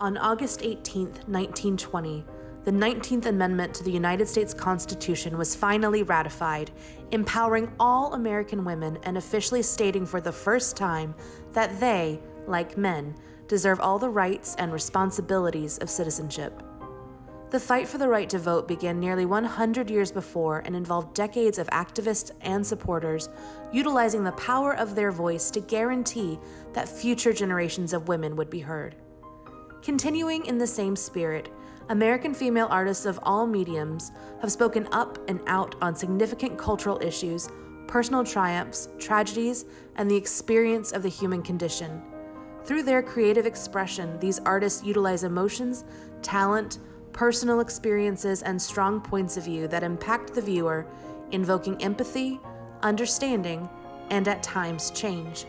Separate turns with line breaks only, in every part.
On August 18, 1920, the 19th Amendment to the United States Constitution was finally ratified, empowering all American women and officially stating for the first time that they, like men, deserve all the rights and responsibilities of citizenship. The fight for the right to vote began nearly 100 years before and involved decades of activists and supporters utilizing the power of their voice to guarantee that future generations of women would be heard. Continuing in the same spirit, American female artists of all mediums have spoken up and out on significant cultural issues, personal triumphs, tragedies, and the experience of the human condition. Through their creative expression, these artists utilize emotions, talent, personal experiences, and strong points of view that impact the viewer, invoking empathy, understanding, and at times change.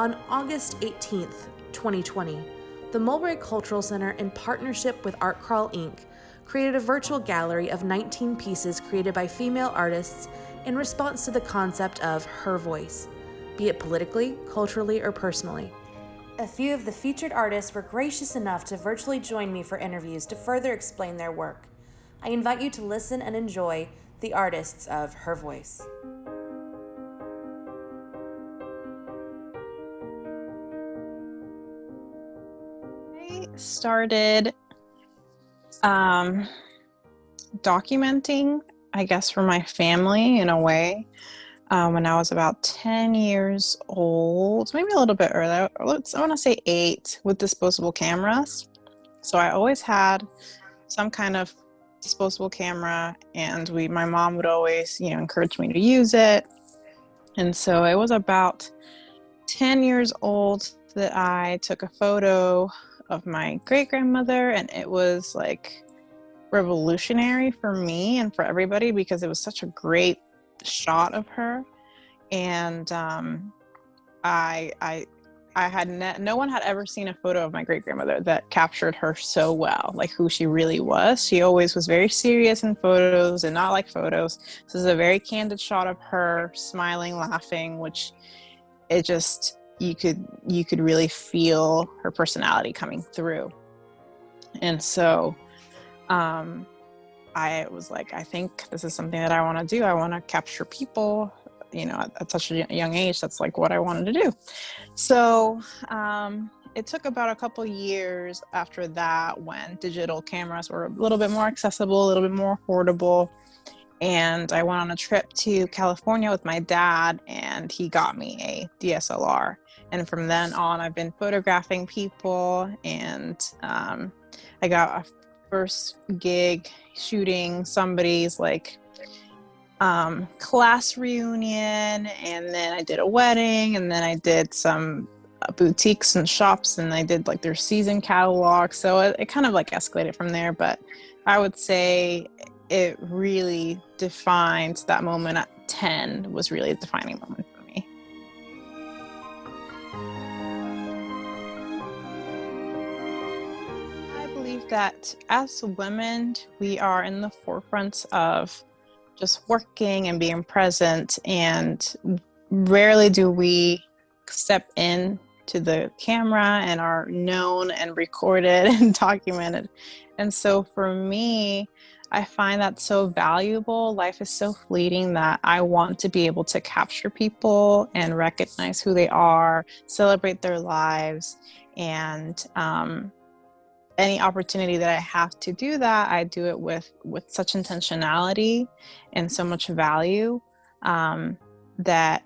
On August 18th, 2020, the Mulberry Cultural Center, in partnership with Art Crawl Inc., created a virtual gallery of 19 pieces created by female artists in response to the concept of her voice, be it politically, culturally, or personally. A few of the featured artists were gracious enough to virtually join me for interviews to further explain their work. I invite you to listen and enjoy the artists of Her Voice.
I started documenting, I guess, for my family in a way when I was about 10 years old, maybe a little bit earlier. I want to say 8, with disposable cameras. So I always had some kind of disposable camera, and my mom would always, encourage me to use it. And so it was about 10 years old that I took a photo of my great-grandmother, and it was like revolutionary for me and for everybody because it was such a great shot of her. And I had no one had ever seen a photo of my great-grandmother that captured her so well, like who she really was. She always was very serious in photos and not like photos. This is a very candid shot of her smiling, laughing, which it just, you could really feel her personality coming through. And so I was like, I think this is something that I want to do. I want to capture people, at such a young age. That's like what I wanted to do. So it took about a couple years after that, when digital cameras were a little bit more accessible, a little bit more affordable. And I went on a trip to California with my dad, and he got me a DSLR. And from then on, I've been photographing people, and I got a first gig shooting somebody's class reunion, and then I did a wedding, and then I did some boutiques and shops, and I did their season catalog. So it kind of escalated from there, but I would say it really defined that moment at 10 was really a defining moment for me. I believe that as women, we are in the forefront of just working and being present, and rarely do we step in to the camera and are known and recorded and documented. And so for me, I find that so valuable. Life is so fleeting that I want to be able to capture people and recognize who they are, celebrate their lives, and any opportunity that I have to do that, I do it with such intentionality and so much value that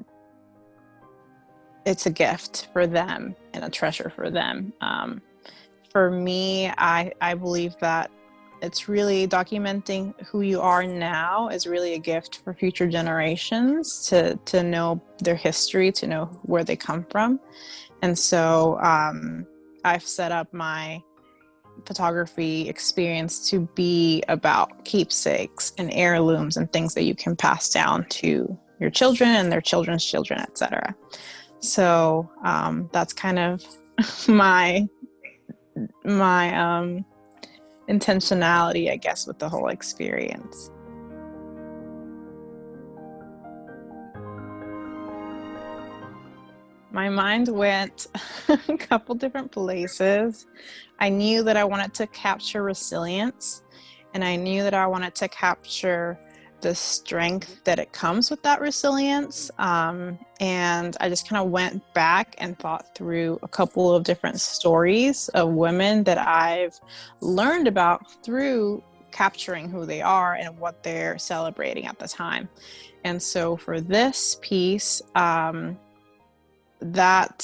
it's a gift for them and a treasure for them. For me, I believe that it's really documenting who you are now is really a gift for future generations to know their history, to know where they come from. And so I've set up my photography experience to be about keepsakes and heirlooms and things that you can pass down to your children and their children's children, etc. So that's kind of my intentionality, I guess, with the whole experience. My mind went a couple different places. I knew that I wanted to capture resilience, and I knew that I wanted to capture the strength that it comes with that resilience. And I just kind of went back and thought through a couple of different stories of women that I've learned about through capturing who they are and what they're celebrating at the time. And so for this piece, that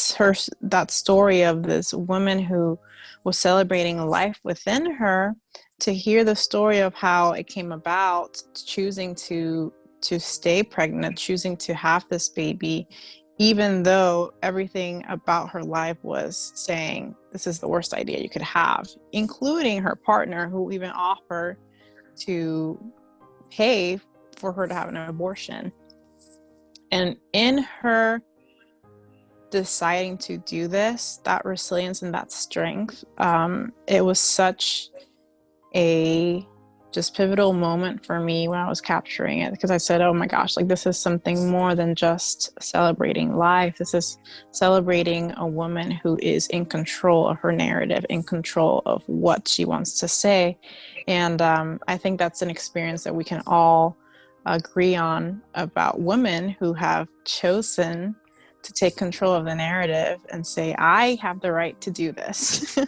story of this woman who was celebrating life within her, to hear the story of how it came about, choosing to stay pregnant, choosing to have this baby, even though everything about her life was saying this is the worst idea you could have, including her partner, who even offered to pay for her to have an abortion. And in her deciding to do this, that resilience and that strength, it was such a just pivotal moment for me when I was capturing it, because I said, oh my gosh, like this is something more than just celebrating life. This is celebrating a woman who is in control of her narrative, in control of what she wants to say. And I think that's an experience that we can all agree on, about women who have chosen to take control of the narrative and say, I have the right to do this.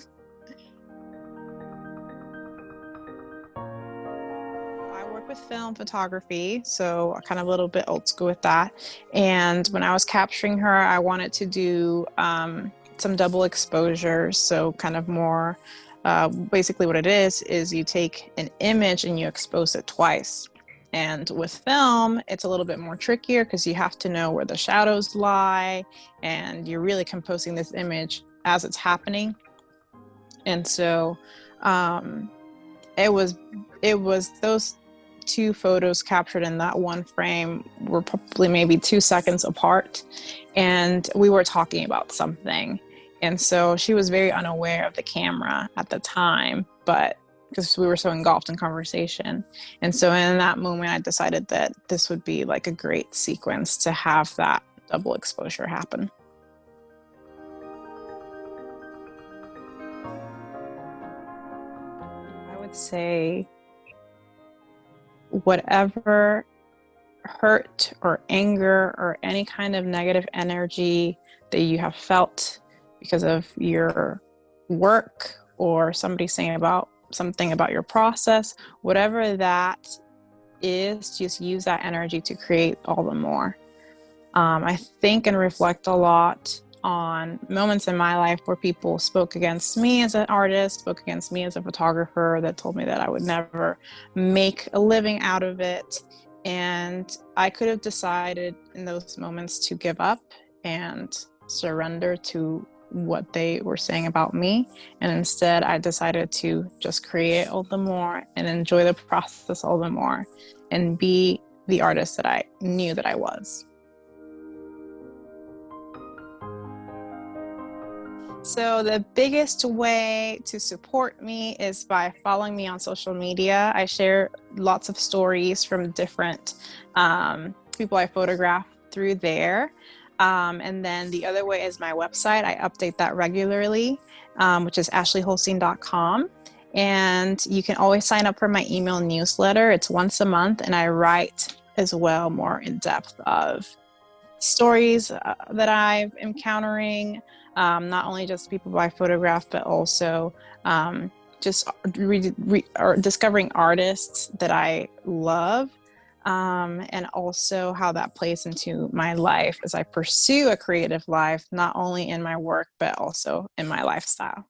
I work with film photography, so kind of a little bit old school with that. And when I was capturing her, I wanted to do some double exposures, so kind of more, basically what it is you take an image and you expose it twice. And with film, it's a little bit more trickier because you have to know where the shadows lie, and you're really composing this image as it's happening. And so it was those two photos captured in that one frame were probably maybe 2 seconds apart, and we were talking about something. And so she was very unaware of the camera at the time, but because we were so engulfed in conversation. And so in that moment, I decided that this would be like a great sequence to have that double exposure happen. I would say whatever hurt or anger or any kind of negative energy that you have felt because of your work or somebody saying about something about your process, whatever that is, just use that energy to create all the more. I think and reflect a lot on moments in my life where people spoke against me as an artist, spoke against me as a photographer, that told me that I would never make a living out of it. And I could have decided in those moments to give up and surrender to what they were saying about me, and instead I decided to just create all the more and enjoy the process all the more and be the artist that I knew that I was. So the biggest way to support me is by following me on social media. I share lots of stories from different people I photograph through there. And then the other way is my website. I update that regularly, which is ashleyholstein.com. And you can always sign up for my email newsletter. It's once a month, and I write as well more in depth of stories that I'm encountering, not only just people I photograph, but also just discovering artists that I love. And also how that plays into my life as I pursue a creative life, not only in my work, but also in my lifestyle.